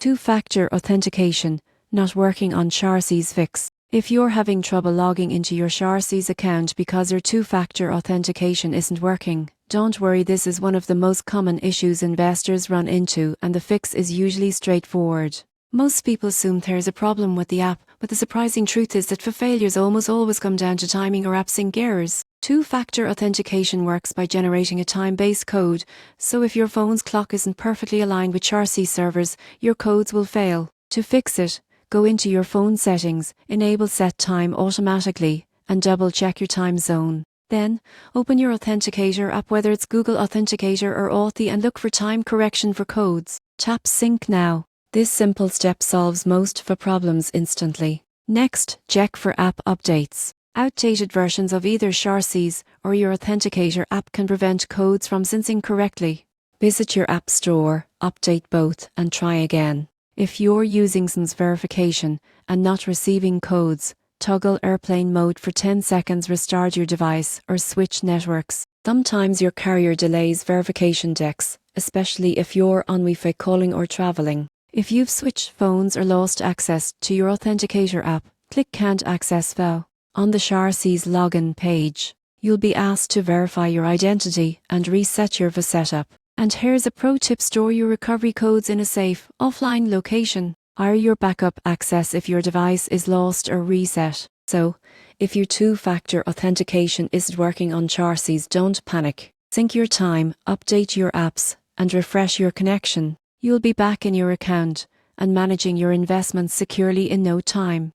Two-factor authentication, not working on Sharesies Fix. If you're having trouble logging into your Sharesies account because your two-factor authentication isn't working, don't worry, this is one of the most common issues investors run into, and the fix is usually straightforward. Most people assume there's a problem with the app, but the surprising truth is that failures almost always come down to timing or app sync errors. Two-factor authentication works by generating a time-based code, so if your phone's clock isn't perfectly aligned with Sharesies servers, your codes will fail. To fix it, go into your phone settings, enable set time automatically, and double-check your time zone. Then, open your Authenticator app, whether it's Google Authenticator or Authy, and look for time correction for codes. Tap Sync now. This simple step solves most of the problems instantly. Next, check for app updates. Outdated versions of either Sharesies or your Authenticator app can prevent codes from syncing correctly. Visit your app store, update both, and try again. If you're using SIM's verification and not receiving codes, toggle airplane mode for 10 seconds, restart your device, or switch networks. Sometimes your carrier delays verification checks, especially if you're on Wi-Fi calling or traveling. If you've switched phones or lost access to your Authenticator app, click Can't Access Now. On the Sharesies login page, you'll be asked to verify your identity and reset your setup. And here's a pro tip: store your recovery codes in a safe, offline location. Are your backup access if your device is lost or reset. So, if your two-factor authentication isn't working on Sharesies, don't panic. Sync your time, update your apps, and refresh your connection. You'll be back in your account and managing your investments securely in no time.